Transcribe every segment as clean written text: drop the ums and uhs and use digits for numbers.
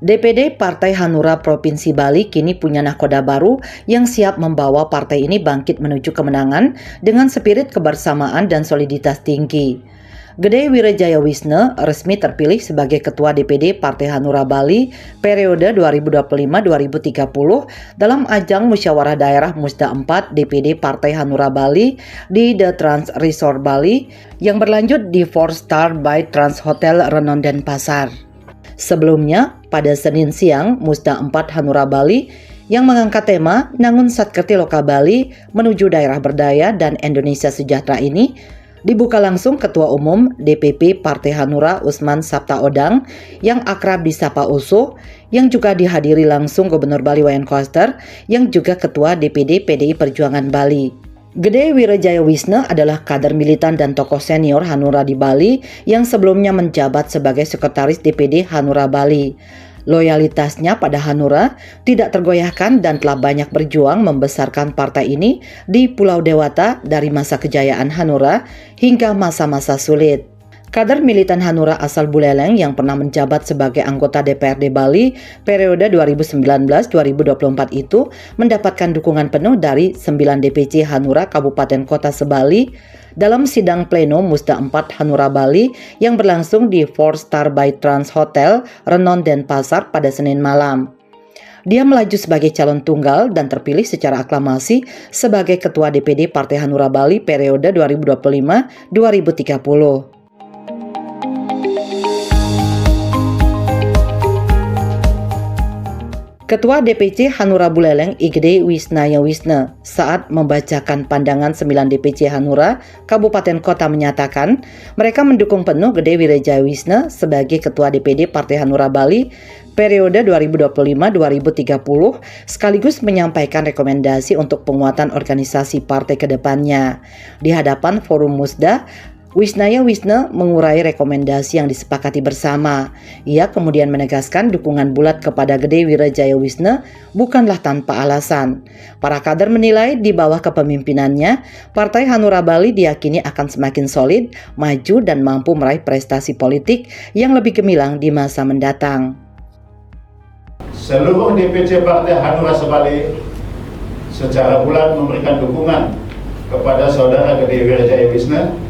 DPD Partai Hanura Provinsi Bali kini punya nahkoda baru yang siap membawa partai ini bangkit menuju kemenangan dengan spirit kebersamaan dan soliditas tinggi. Gede Wirajaya Wisna resmi terpilih sebagai Ketua DPD Partai Hanura Bali periode 2025-2030 dalam ajang musyawarah daerah Musda 4 DPD Partai Hanura Bali di The Trans Resort Bali yang berlanjut di 4-Star by Trans Hotel Renon Denpasar. Sebelumnya, pada Senin siang, Musda 4 Hanura Bali yang mengangkat tema Nangun Satkerti Loka Bali menuju daerah berdaya dan Indonesia sejahtera ini dibuka langsung Ketua Umum DPP Partai Hanura Usman Sabtaodang yang akrab disapa Uso, yang juga dihadiri langsung Gubernur Bali Wayan Koster yang juga Ketua DPD PDI Perjuangan Bali. Gede Wirajaya Wisna adalah kader militan dan tokoh senior Hanura di Bali yang sebelumnya menjabat sebagai Sekretaris DPD Hanura Bali. Loyalitasnya pada Hanura tidak tergoyahkan dan telah banyak berjuang membesarkan partai ini di Pulau Dewata dari masa kejayaan Hanura hingga masa-masa sulit. Kader militan Hanura asal Buleleng yang pernah menjabat sebagai anggota DPRD Bali periode 2019-2024 itu mendapatkan dukungan penuh dari 9 DPC Hanura Kabupaten Kota Sebali dalam sidang pleno Musda 4 Hanura Bali yang berlangsung di 4-Star by Trans Hotel Renon Denpasar pada Senin malam. Dia melaju sebagai calon tunggal dan terpilih secara aklamasi sebagai Ketua DPD Partai Hanura Bali periode 2025-2030. Ketua DPC Hanura Buleleng Igede Wisnaya Wisna saat membacakan pandangan 9 DPC Hanura Kabupaten Kota menyatakan mereka mendukung penuh Gede Wirajaya Wisna sebagai Ketua DPD Partai Hanura Bali periode 2025-2030 sekaligus menyampaikan rekomendasi untuk penguatan organisasi partai ke depannya. Di hadapan Forum Musda, Wisnaya Wisna mengurai rekomendasi yang disepakati bersama. Ia kemudian menegaskan dukungan bulat kepada Gede Wirajaya Wisna bukanlah tanpa alasan. Para kader menilai di bawah kepemimpinannya, Partai Hanura Bali diyakini akan semakin solid, maju dan mampu meraih prestasi politik yang lebih gemilang di masa mendatang. Seluruh DPC Partai Hanura Sebali secara bulat memberikan dukungan kepada Saudara Gede Wirajaya Wisna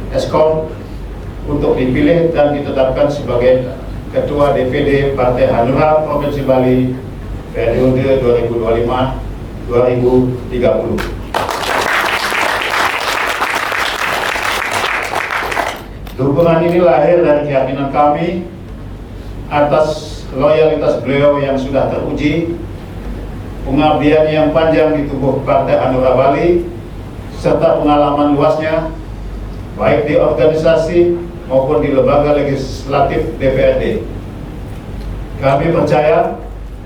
Eskom untuk dipilih dan ditetapkan sebagai Ketua DPD Partai Hanura Provinsi Bali periode 2025-2030. Dukungan ini lahir dari keyakinan kami atas loyalitas beliau yang sudah teruji, pengabdian yang panjang di tubuh Partai Hanura Bali, serta pengalaman luasnya baik di organisasi maupun di lembaga legislatif DPRD. Kami percaya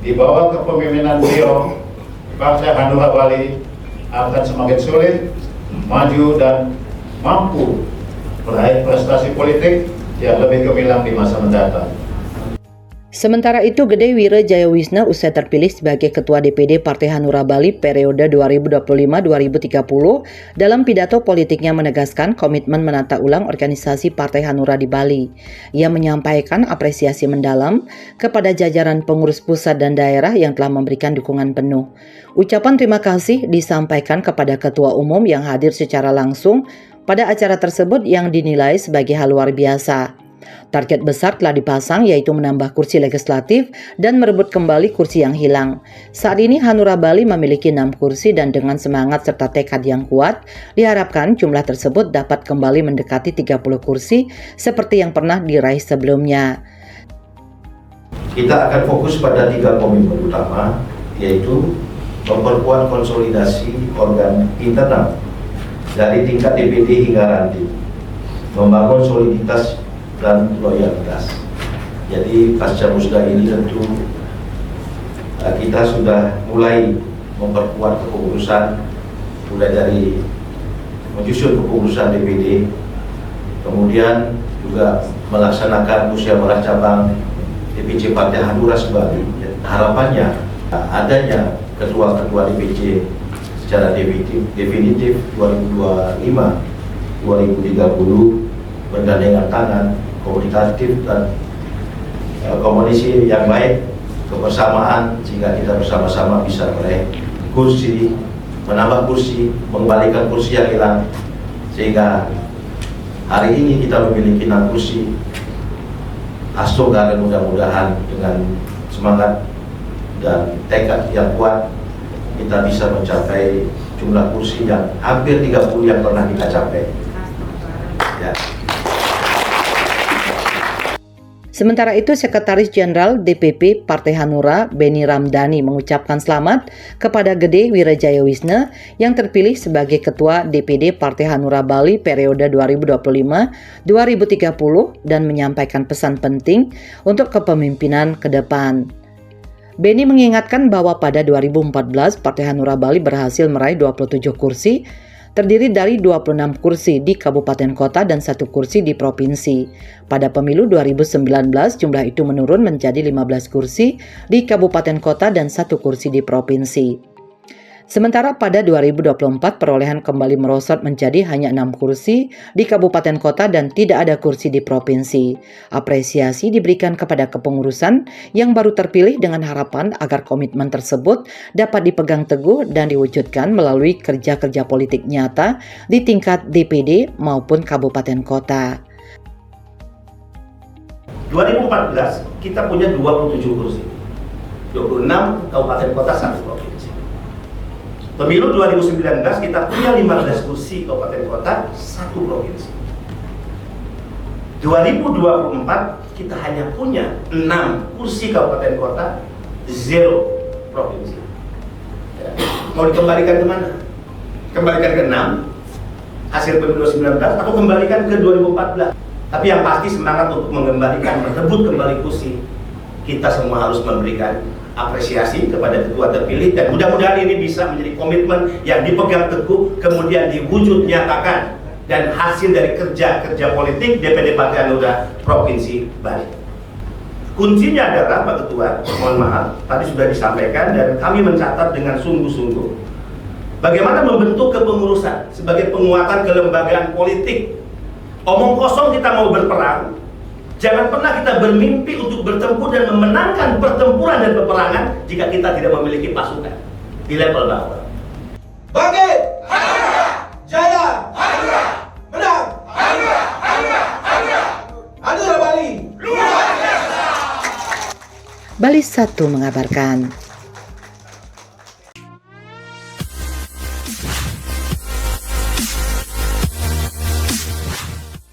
di bawah kepemimpinan beliau, Partai Hanura Bali akan semakin sulit, maju dan mampu meraih prestasi politik yang lebih gemilang di masa mendatang. Sementara itu, Gede Wirajaya Wisna usai terpilih sebagai Ketua DPD Partai Hanura Bali periode 2025-2030 dalam pidato politiknya menegaskan komitmen menata ulang organisasi Partai Hanura di Bali. Ia menyampaikan apresiasi mendalam kepada jajaran pengurus pusat dan daerah yang telah memberikan dukungan penuh. Ucapan terima kasih disampaikan kepada Ketua Umum yang hadir secara langsung pada acara tersebut yang dinilai sebagai hal luar biasa. Target besar telah dipasang yaitu menambah kursi legislatif dan merebut kembali kursi yang hilang. Saat ini Hanura Bali memiliki 6 kursi dan dengan semangat serta tekad yang kuat, diharapkan jumlah tersebut dapat kembali mendekati 30 kursi seperti yang pernah diraih sebelumnya. Kita akan fokus pada 3 komitmen utama, yaitu memperkuat konsolidasi organ internal dari tingkat DPD hingga ranting, membangun soliditas dan loyalitas. Jadi pasca musda ini tentu kita sudah mulai memperkuat kepengurusan, mulai dari menyusun kepengurusan DPD, kemudian juga melaksanakan musyawarah cabang DPC Partai Hanura Sebali. Harapannya adanya ketua-ketua DPC secara definitif 2025-2030 bergandengan tangan, komunikatif dan komunikasi yang baik kebersamaan sehingga kita bersama-sama bisa meraih kursi, menambah kursi, mengembalikan kursi yang hilang, sehingga hari ini kita memiliki 6 kursi. Asoga, dan mudah-mudahan dengan semangat dan tekad yang kuat kita bisa mencapai jumlah kursi yang hampir 30 yang pernah kita capai. Ya. Sementara itu, Sekretaris Jenderal DPP Partai Hanura, Beni Ramdhani, mengucapkan selamat kepada Gede Wirajaya-Wisna yang terpilih sebagai Ketua DPD Partai Hanura Bali periode 2025-2030 dan menyampaikan pesan penting untuk kepemimpinan ke depan. Beni mengingatkan bahwa pada 2014 Partai Hanura Bali berhasil meraih 27 kursi, terdiri dari 26 kursi di kabupaten kota dan 1 kursi di provinsi. Pada pemilu 2019 jumlah itu menurun menjadi 15 kursi di kabupaten kota dan 1 kursi di provinsi. Sementara pada 2024 perolehan kembali merosot menjadi hanya 6 kursi di kabupaten kota dan tidak ada kursi di provinsi. Apresiasi diberikan kepada kepengurusan yang baru terpilih dengan harapan agar komitmen tersebut dapat dipegang teguh dan diwujudkan melalui kerja-kerja politik nyata di tingkat DPD maupun kabupaten kota. 2014 kita punya 27 kursi, 26 kabupaten kota, 1 provinsi. Pemilu 2019 kita punya 15 kursi kabupaten kota, 1 provinsi. 2024 kita hanya punya 6 kursi kabupaten kota, 0 provinsi. Ya. Mau dikembalikan ke mana? Kembalikan ke 6 hasil pemilu 2019 atau kembalikan ke 2014? Tapi yang pasti semangat untuk mengembalikan, merebut kembali kursi. Kita semua harus memberikan apresiasi kepada ketua terpilih dan mudah-mudahan ini bisa menjadi komitmen yang dipegang teguh kemudian diwujud nyatakan dan hasil dari kerja-kerja politik DPD Partai Hanura Provinsi Bali. Kuncinya adalah Pak Ketua, mohon maaf, tadi sudah disampaikan dan kami mencatat dengan sungguh-sungguh bagaimana membentuk kepengurusan sebagai penguatan kelembagaan politik. Omong kosong kita mau berperang, jangan pernah kita bermimpi untuk bertempur dan memenangkan pertempuran dan peperangan jika kita tidak memiliki pasukan di level bawah. Bangkit! Hanura! Jaya! Hanura! Menang! Hanura! Hanura! Hanura! Hanura Bali! Luar biasa! Bali 1 mengabarkan.